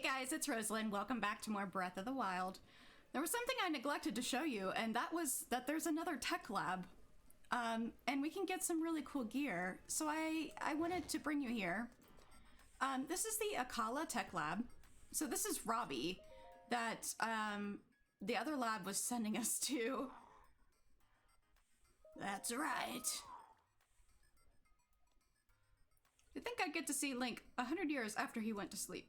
guys, it's Rosealyn. Welcome back to more Breath of the Wild. There was something I neglected to show you, and that was that there's another tech lab. And we can get some really cool gear. So I wanted to bring you here. This is the Akala Tech Lab. So this is Robbie that the other lab was sending us to. That's right. I think I'd get to see Link 100 years after he went to sleep.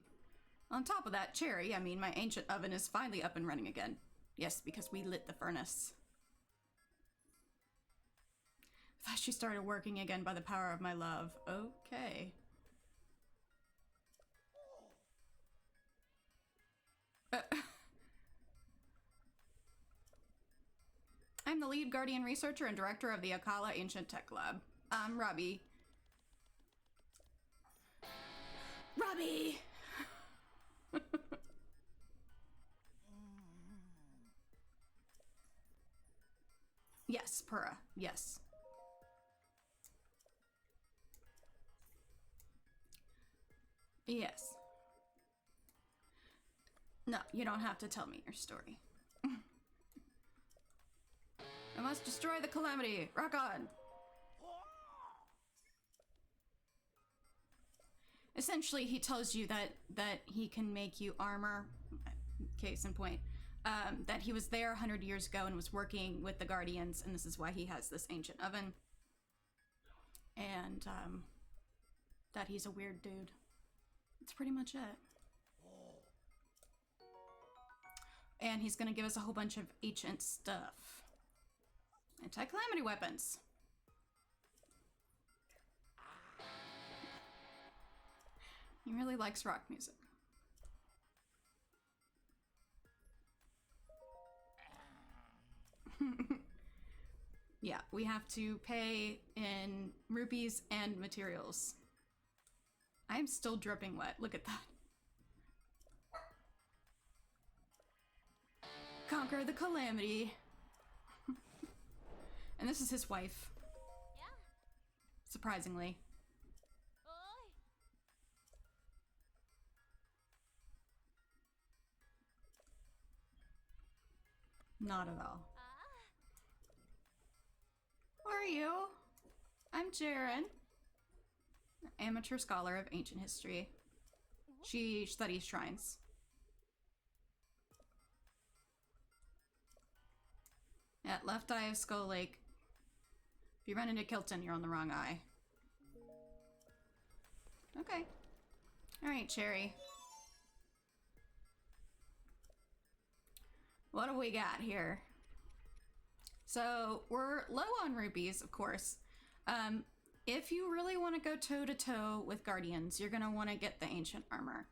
On top of that, Cherry, my ancient oven is finally up and running again. Yes, because we lit the furnace. I thought she started working again by the power of my love. Okay. I'm the lead guardian researcher and director of the Akala Ancient Tech Lab. I'm Robbie. Robbie! Yes, Purra. Yes. Yes. No, you don't have to tell me your story. I must destroy the Calamity. Rock on! Essentially, he tells you that he can make you armor. Case in point. That he was there 100 years ago and was working with the Guardians, and this is why he has this ancient oven. And, that he's a weird dude. That's pretty much it. And he's gonna give us a whole bunch of ancient stuff. Anti-calamity weapons. He really likes rock music. Yeah, we have to pay in rupees and materials. I am still dripping wet. Look at that. Conquer the Calamity. And this is his wife. Yeah. Surprisingly. Oi. Not at all. Who are you? I'm Jaren, amateur scholar of ancient history. She studies shrines. At left eye of Skull Lake. If you run into Kilton, you're on the wrong eye. Okay. Alright, Cherry. What do we got here? So, we're low on rupees, of course. If you really want to go toe-to-toe with Guardians, you're going to want to get the ancient armor.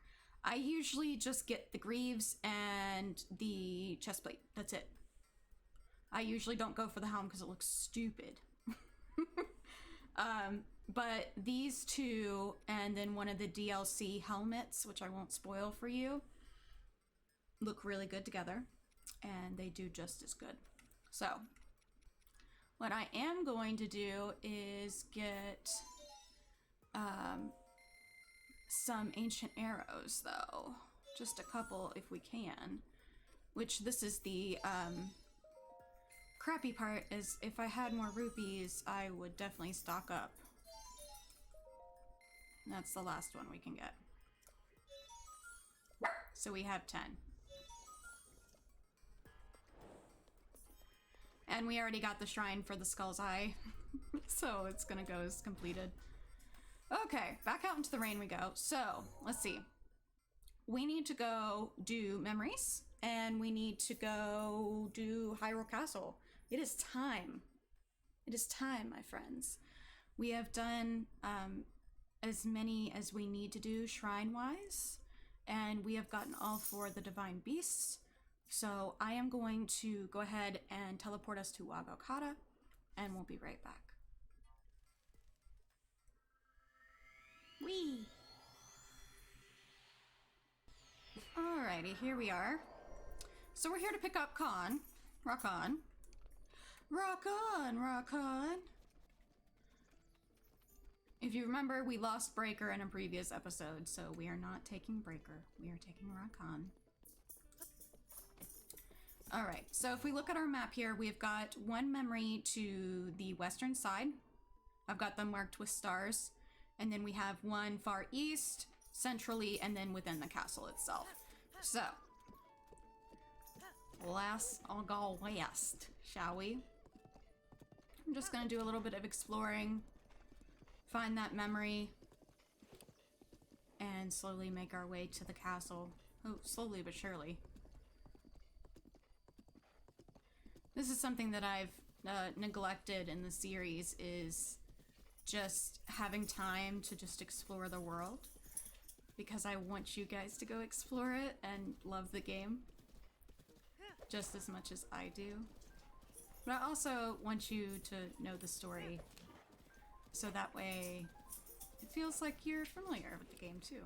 I usually just get the greaves and the chestplate. That's it. I usually don't go for the helm because it looks stupid. But these two, and then one of the DLC helmets, which I won't spoil for you, look really good together. And they do just as good. So, what I am going to do is get some ancient arrows, though. Just a couple if we can. Which this is the crappy part, is if I had more rupees, I would definitely stock up. And that's the last one we can get. So we have 10. And we already got the shrine for the Skull's Eye, so it's gonna go as completed. Okay, back out into the rain we go. So, let's see. We need to go do memories, and we need to go do Hyrule Castle. It is time. It is time, my friends. We have done as many as we need to do shrine-wise, and we have gotten all 4 of the Divine Beasts. So I am going to go ahead and teleport us to Wagokata, and we'll be right back. Whee! Alrighty, here we are. So we're here to pick up Khan. Rock on. Rock on, rock on. If you remember, we lost Breaker in a previous episode, so we are not taking Breaker. We are taking Rakan. Alright, so if we look at our map here, we've got one memory to the western side. I've got them marked with stars. And then we have one far east, centrally, and then within the castle itself. So, let's all go west, shall we? I'm just gonna do a little bit of exploring, find that memory, and slowly make our way to the castle. Oh, slowly but surely. This is something that I've neglected in the series, is just having time to just explore the world, because I want you guys to go explore it and love the game just as much as I do. But I also want you to know the story, so that way it feels like you're familiar with the game too.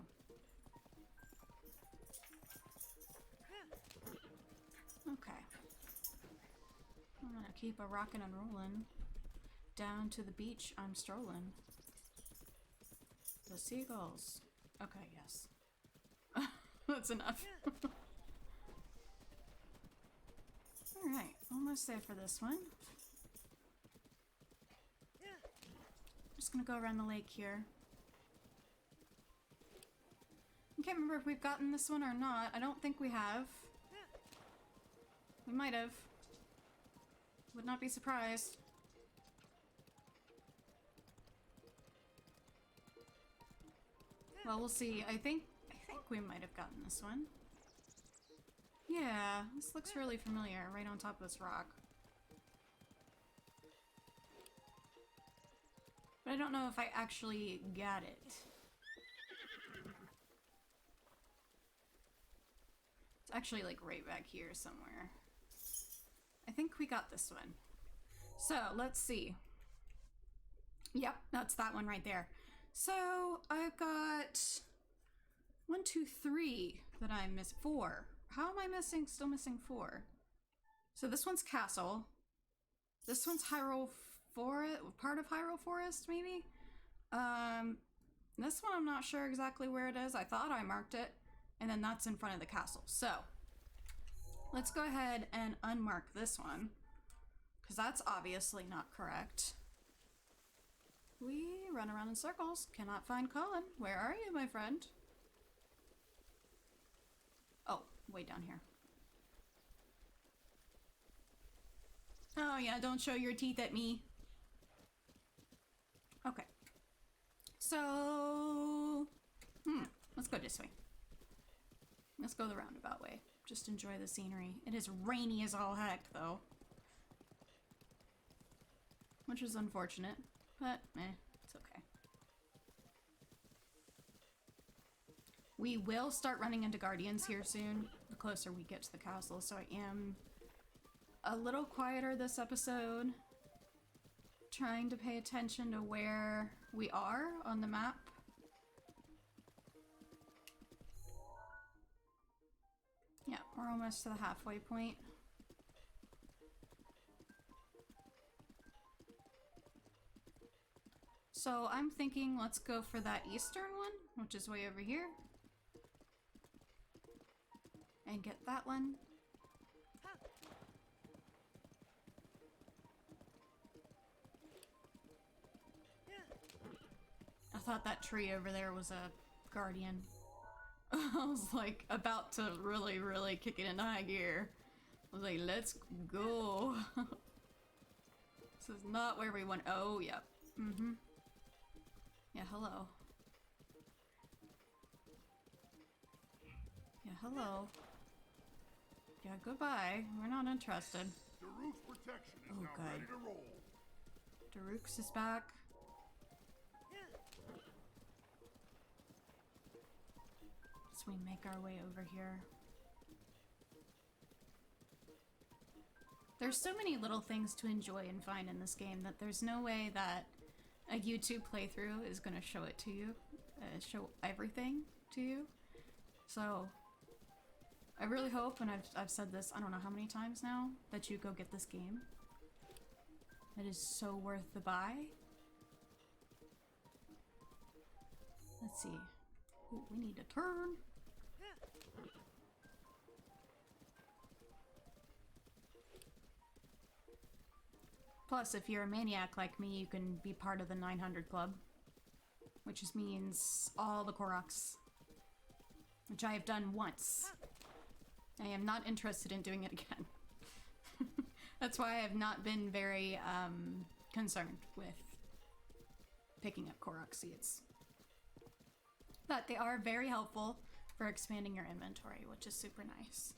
Okay. I'm gonna keep a rockin' and rollin'. Down to the beach I'm strolling. The seagulls. Okay, yes. That's enough. Alright, almost there for this one. Just gonna go around the lake here. I can't remember if we've gotten this one or not. I don't think we have. We might have. Would not be surprised. Well, we'll see. I think we might have gotten this one. Yeah, this looks really familiar, right on top of this rock. But I don't know if I actually got it. It's actually like right back here somewhere. I think we got this one. So, let's see. Yep, that's that one right there. So, I've got 1, 2, 3 that I missed. 4. How am I still missing 4? So this one's Castle. This one's Hyrule Forest, part of Hyrule Forest, maybe? This one I'm not sure exactly where it is. I thought I marked it. And then that's in front of the castle. So, let's go ahead and unmark this one, because that's obviously not correct. We run around in circles. Cannot find Colin. Where are you, my friend? Oh, way down here. Oh yeah, don't show your teeth at me. Okay. So, let's go this way. Let's go the roundabout way. Just enjoy the scenery. It is rainy as all heck, though. Which is unfortunate, but it's okay. We will start running into guardians here soon, the closer we get to the castle, so I am a little quieter this episode, trying to pay attention to where we are on the map. Yeah, we're almost to the halfway point. So I'm thinking let's go for that eastern one, which is way over here. And get that one. I thought that tree over there was a guardian. I was like about to really, really kick it into high gear. I was like, let's go. This is not where we went. Oh, yep. Mm-hmm. Yeah, hello. Yeah, hello. Yeah, goodbye. We're not interested. Daruk's protection is now good. ready to roll. Daruk's is back. So we make our way over here. There's so many little things to enjoy and find in this game that there's no way that a YouTube playthrough is going to show it to you, show everything to you. So I really hope, and I've said this I don't know how many times now, that you go get this game. It is so worth the buy. Let's see. Ooh, we need to turn. Plus, if you're a maniac like me, you can be part of the 900 club. Which just means all the Koroks. Which I have done once. I am not interested in doing it again. That's why I have not been very concerned with picking up Korok seeds. But they are very helpful for expanding your inventory, which is super nice.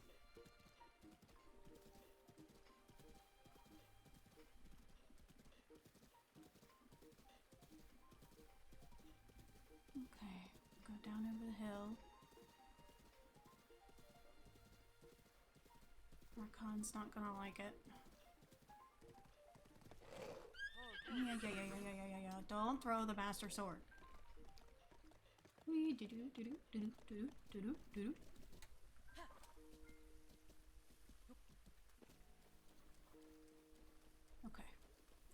Okay, go down over the hill. Rakan's not gonna like it. Yeah. Don't throw the Master Sword. Wee do. Okay.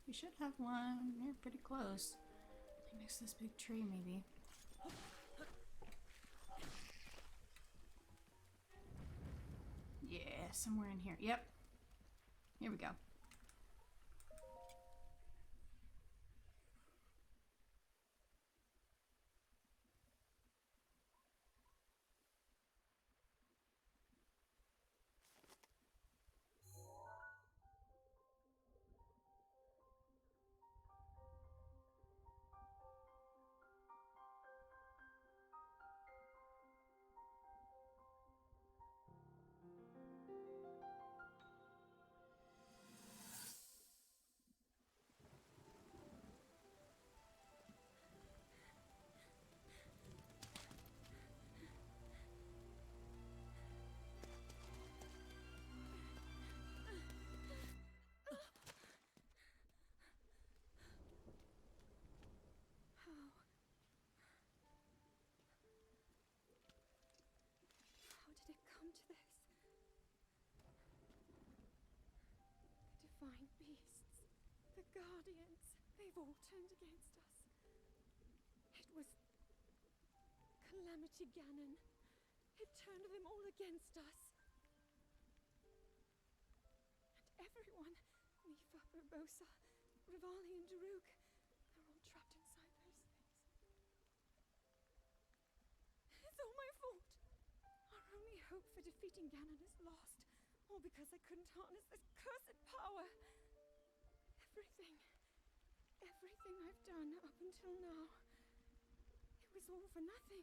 We should have one. They're pretty close. He makes this big tree, maybe. Yeah, somewhere in here. Yep. Here we go. Divine beasts, the guardians, they've all turned against us. It was Calamity Ganon. It turned them all against us. And everyone, Mifa, Urbosa, Rivali and Daruk, they're all trapped inside those things. It's all my fault. Our only hope for defeating Ganon is lost. All because I couldn't harness this cursed power. Everything I've done up until now, it was all for nothing.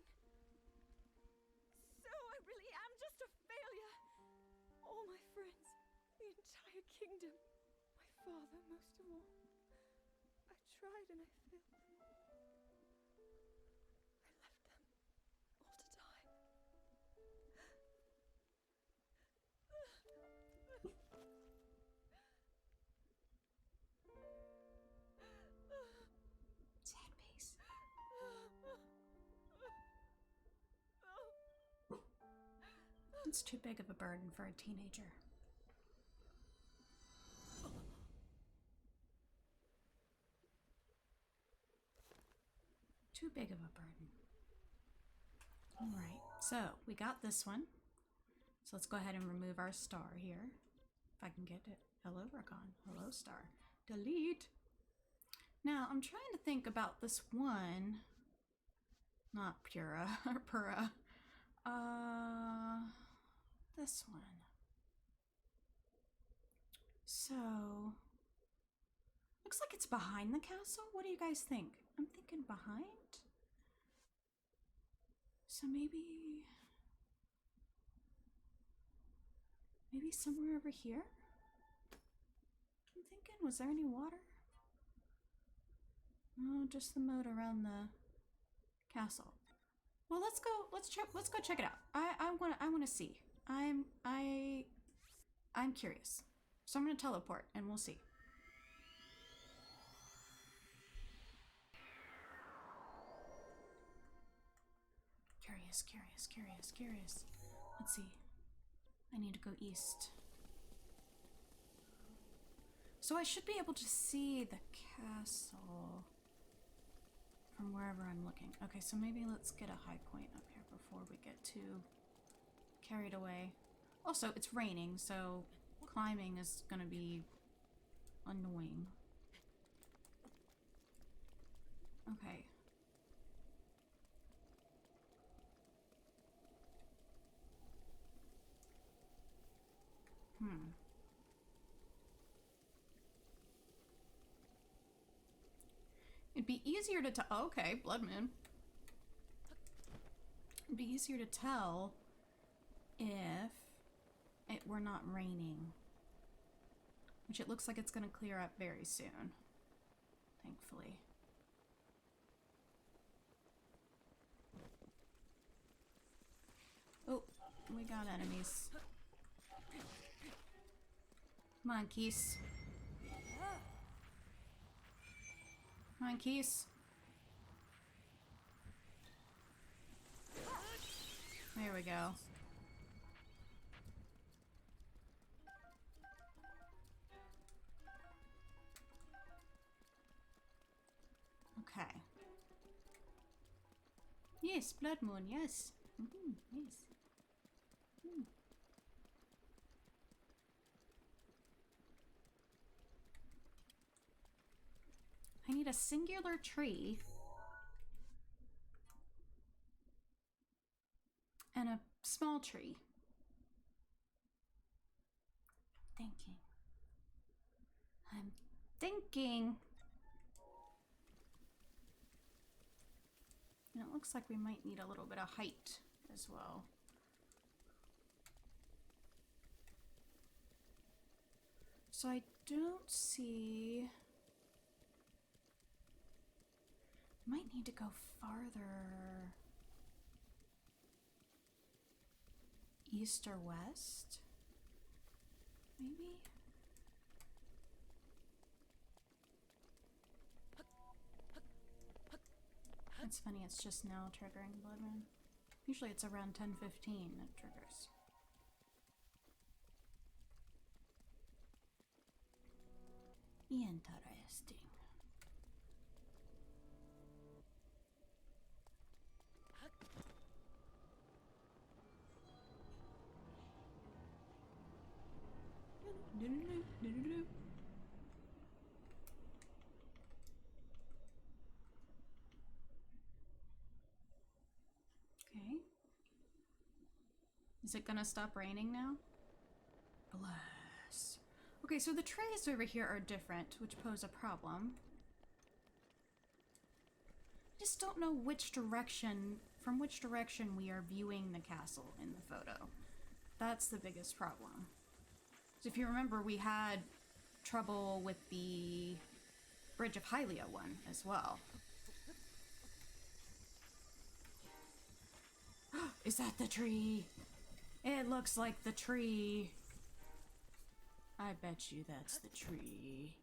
So I really am just a failure. All my friends, the entire kingdom, my father most of all. I tried and I failed. I left them all to die. Sad face. It's too big of a burden for a teenager. Too big of a burden. Alright, so we got this one. So let's go ahead and remove our star here. If I can get it. Hello, Rakan. Hello, star. Delete. Now, I'm trying to think about this one. Not Pura, or Pura. This one. So, looks like it's behind the castle. What do you guys think? I'm thinking behind. So maybe somewhere over here? I'm thinking, was there any water? No, just the moat around the castle. Well, let's go check it out. I wanna see. I'm curious. So I'm gonna teleport and we'll see. Curious. Let's see. I need to go east. So I should be able to see the castle from wherever I'm looking. Okay, so maybe let's get a high point up here before we get too carried away. Also, it's raining, so climbing is gonna be annoying. Okay. It'd be easier to tell. Oh, okay, blood moon. It'd be easier to tell if it were not raining. Which it looks like it's going to clear up very soon. Thankfully. Oh, we got enemies. Monkeys. Monkeys. There we go. Okay. Yes, blood moon, yes. Yes. I need a singular tree and a small tree. I'm thinking. And it looks like we might need a little bit of height as well. So I don't see... Might need to go farther east or west, maybe? It's funny, it's just now triggering Blood Moon. Usually it's around 10:15 it triggers. Interesting. Okay. Is it gonna stop raining now? Bless. Okay, so the trees over here are different, which pose a problem. I just don't know from which direction we are viewing the castle in the photo. That's the biggest problem. So if you remember, we had trouble with the Bridge of Hylia one as well. Is that the tree? It looks like the tree. I bet you that's the tree.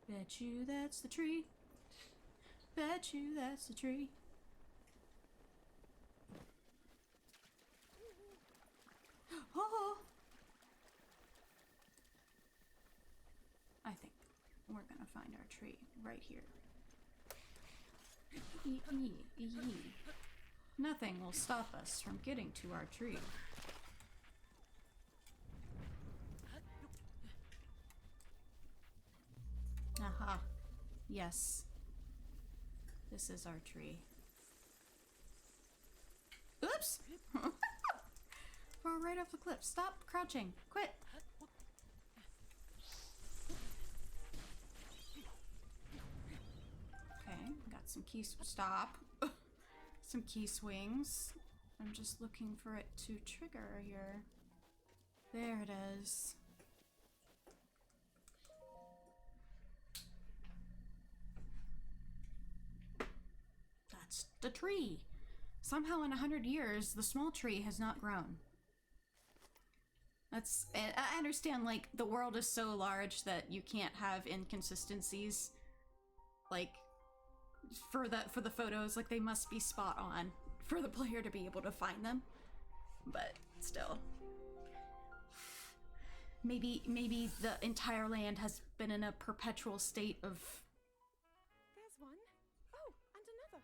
Bet you that's the tree. Bet you that's the tree. Oh! I think we're gonna find our tree right here. Nothing will stop us from getting to our tree. Aha. Yes. This is our tree. Oops! We're right off the cliff. Stop crouching. Quit. Okay, got some keys. Stop. Some key swings. I'm just looking for it to trigger here. There it is. That's the tree. Somehow in 100 years, the small tree has not grown. I understand, like, the world is so large that you can't have inconsistencies. Like, for the photos, like, they must be spot on for the player to be able to find them. But still. maybe the entire land has been in a perpetual state of There's one. Oh, and another.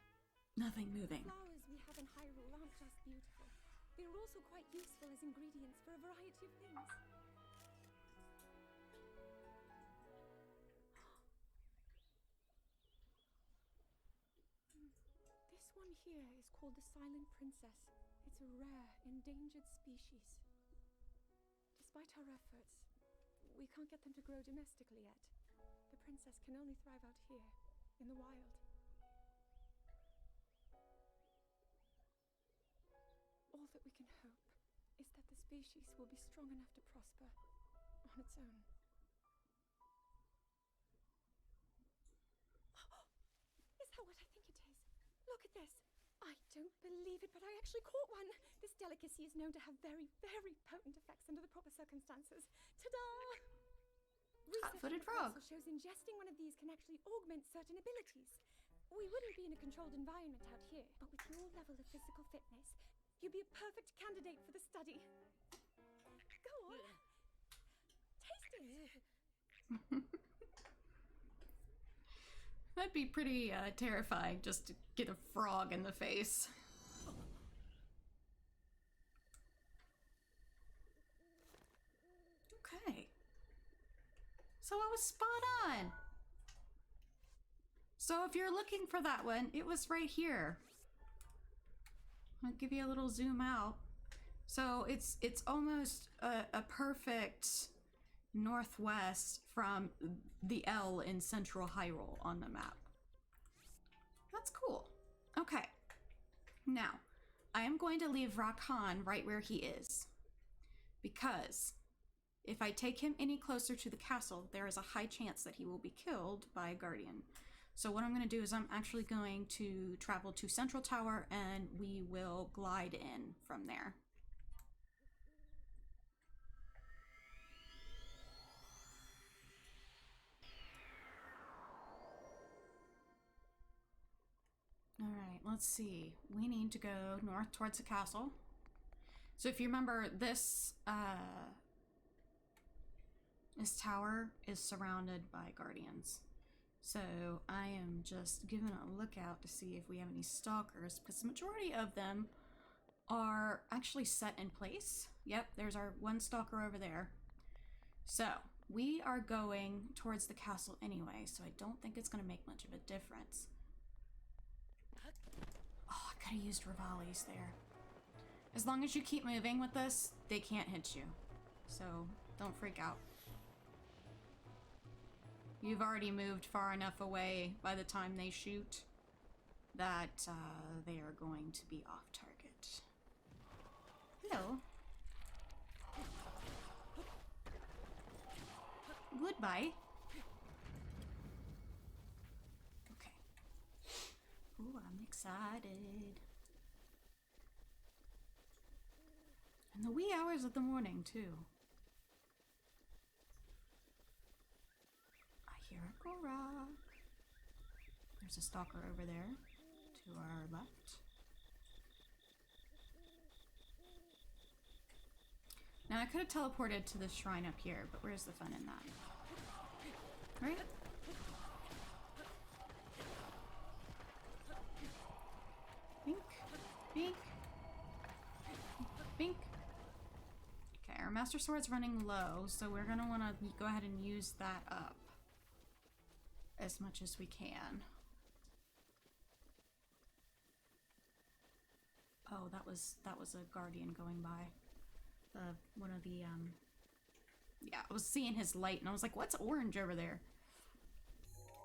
nothing moving. Flowers we have in Hyrule aren't just beautiful. They are also quite useful as ingredients for a variety of things. This one here is called the Silent Princess. It's a rare, endangered species. Despite our efforts, we can't get them to grow domestically yet. The princess can only thrive out here, in the wild. All that we can hope is that the species will be strong enough to prosper on its own. Is that what I think it is? Look at this. I don't believe it, but I actually caught one. This delicacy is known to have very, very potent effects under the proper circumstances. Ta-da! Hot-footed frog. Also shows ingesting one of these can actually augment certain abilities. We wouldn't be in a controlled environment out here, but with your level of physical fitness, you'd be a perfect candidate for the study. Go on. Taste it. That'd be pretty terrifying just to get a frog in the face. Okay. So I was spot on. So if you're looking for that one, it was right here. I'll give you a little zoom out. So it's almost a perfect northwest from the L in central Hyrule on the map. That's cool. Okay. Now, I am going to leave Rakan right where he is. Because if I take him any closer to the castle, there is a high chance that he will be killed by a guardian. So what I'm going to do is I'm actually going to travel to Central Tower and we will glide in from there. Alright, let's see. We need to go north towards the castle. So if you remember, this tower is surrounded by guardians. So I am just giving a lookout to see if we have any stalkers, because the majority of them are actually set in place. Yep, there's our one stalker over there. So we are going towards the castle anyway, so I don't think it's going to make much of a difference. Oh, I could have used Rivali's there. As long as you keep moving with this, they can't hit you. So don't freak out. You've already moved far enough away by the time they shoot that they are going to be off target. Hello. Goodbye. Okay. Ooh, I'm excited. In the wee hours of the morning, too. I hear a Korok. There's a stalker over there to our left. Now, I could have teleported to the shrine up here, but where's the fun in that? Right? Bink, bink, bink. Okay, our Master Sword's running low, so we're gonna want to go ahead and use that up as much as we can. Oh, that was a guardian going by. One of the yeah, I was seeing his light and I was like, what's orange over there?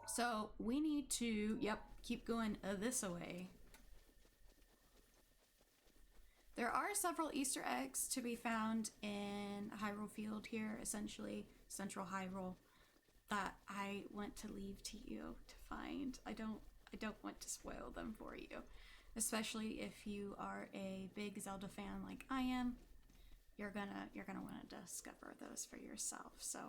So we need to, yep, keep going this way. There are several Easter eggs to be found in Hyrule Field here, essentially Central Hyrule, that I want to leave to you to find. I don't want to spoil them for you, especially if you are a big Zelda fan like I am. You're gonna want to discover those for yourself. So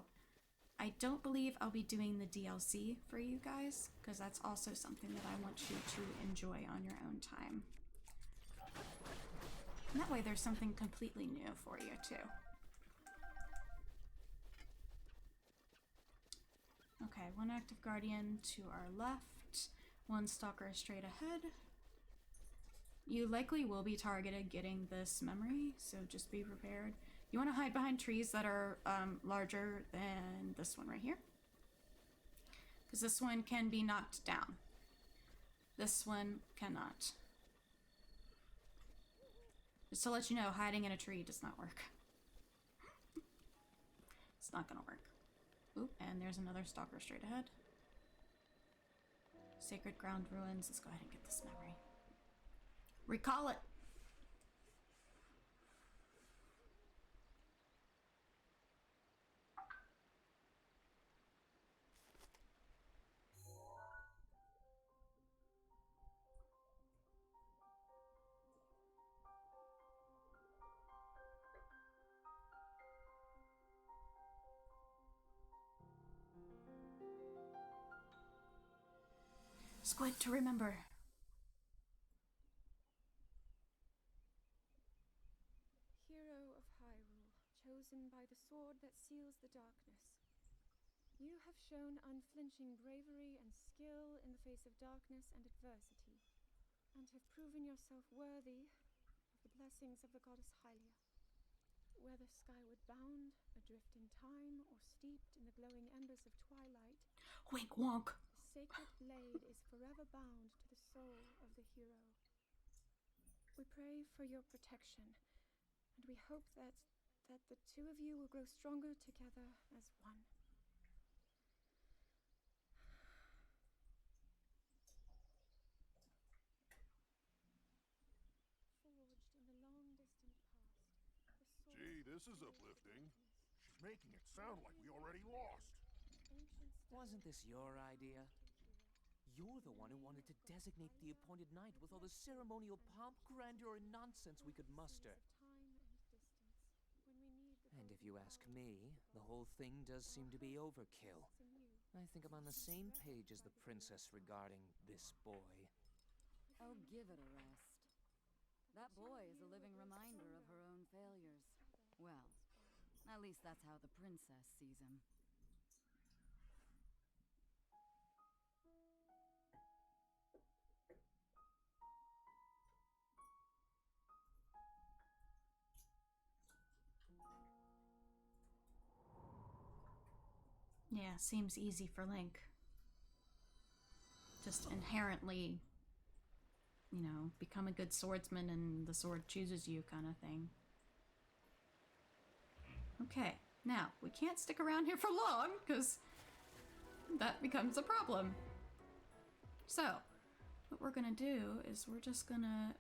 I don't believe I'll be doing the DLC for you guys, because that's also something that I want you to enjoy on your own time. And that way there's something completely new for you too. Okay, one active guardian to our left, one stalker straight ahead. You likely will be targeted getting this memory, so just be prepared. You want to hide behind trees that are larger than this one right here, because this one can be knocked down. This one cannot. Just to let you know, hiding in a tree does not work. It's not gonna work. Oop, and there's another stalker straight ahead. Sacred Ground Ruins. Let's go ahead and get this memory. Recall it. Squid to remember. Hero of Hyrule, chosen by the sword that seals the darkness. You have shown unflinching bravery and skill in the face of darkness and adversity, and have proven yourself worthy of the blessings of the goddess Hylia. Whether skyward bound, adrift in time, or steeped in the glowing embers of twilight, Wink wonk. the sacred blade is forever bound to the soul of the hero. We pray for your protection, and we hope that the two of you will grow stronger together as one. Forged in the long-distant past, the sword Gee, this is uplifting. She's making it sound like we already lost. Wasn't this your idea? You're the one who wanted to designate the appointed night with all the ceremonial pomp, grandeur, and nonsense we could muster. And if you ask me, the whole thing does seem to be overkill. I think I'm on the same page as the princess regarding this boy. Oh, give it a rest. That boy is a living reminder of her own failures. Well, at least that's how the princess sees him. Yeah, seems easy for Link. Just inherently, you know, become a good swordsman and the sword chooses you kind of thing. Okay, now, we can't stick around here for long, because that becomes a problem. So, what we're gonna do is we're just gonna,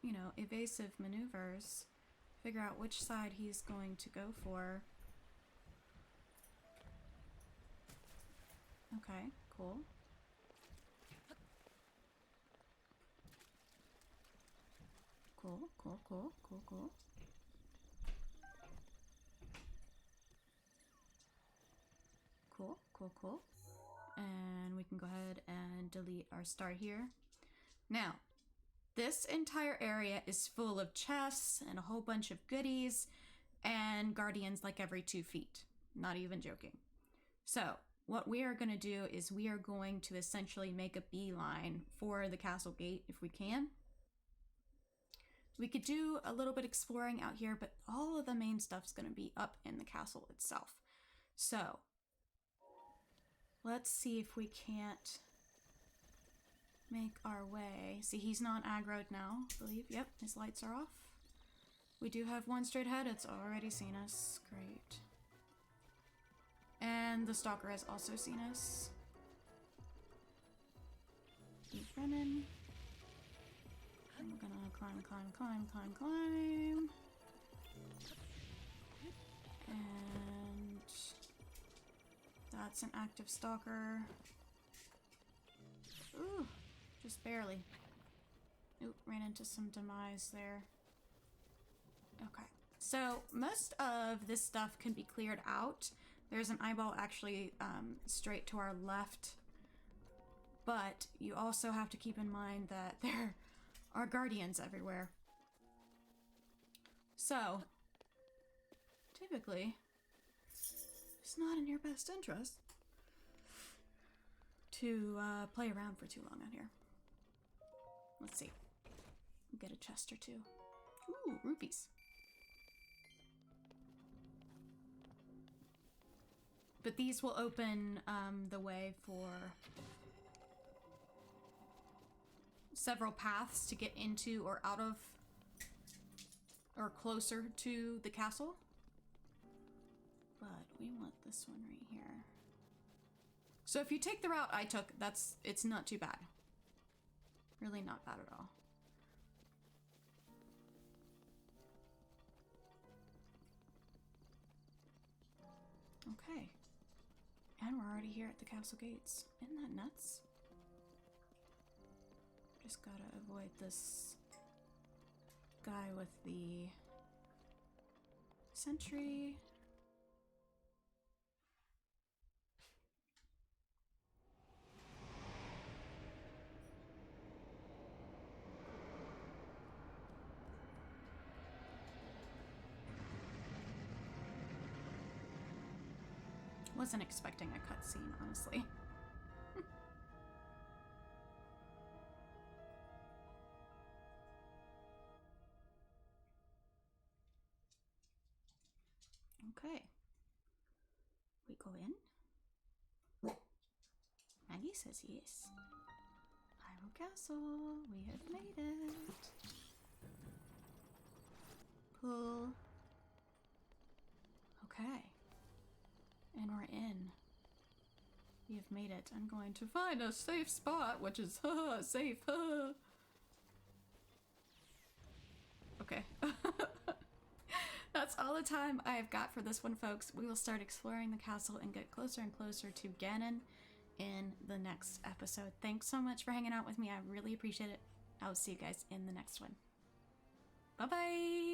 you know, evasive maneuvers, figure out which side he's going to go for. Okay, cool. Cool, cool, cool, cool, cool. Cool, cool, cool. And we can go ahead and delete our star here. Now, this entire area is full of chests and a whole bunch of goodies and guardians like every 2 feet. Not even joking. So, what we are going to do is we are going to essentially make a beeline for the castle gate if we can. We could do a little bit exploring out here, but all of the main stuff's going to be up in the castle itself. So, let's see if we can't make our way. See, he's not aggroed now, I believe. Yep, his lights are off. We do have one straight ahead. It's already seen us. Great. And the stalker has also seen us. Keep running. And we're gonna climb, climb, climb, climb, climb. And that's an active stalker. Ooh, just barely. Oop, ran into some demise there. Okay, so most of this stuff can be cleared out. There's an eyeball actually straight to our left, but you also have to keep in mind that there are guardians everywhere. So, typically, it's not in your best interest to play around for too long out here. Let's see. We'll get a chest or two. Ooh, rupees. But these will open the way for several paths to get into or out of or closer to the castle. But we want this one right here. So if you take the route I took, it's not too bad. Really not bad at all. Okay. And we're already here at the castle gates. Isn't that nuts? Just gotta avoid this guy with the sentry. Wasn't expecting a cutscene, honestly. Okay. We go in. Maggie says yes. Hyrule Castle. We have made it. Pull. Okay. And we're in. We have made it. I'm going to find a safe spot, which is safe. Okay. That's all the time I have got for this one, folks. We will start exploring the castle and get closer and closer to Ganon in the next episode. Thanks so much for hanging out with me. I really appreciate it. I will see you guys in the next one. Bye-bye!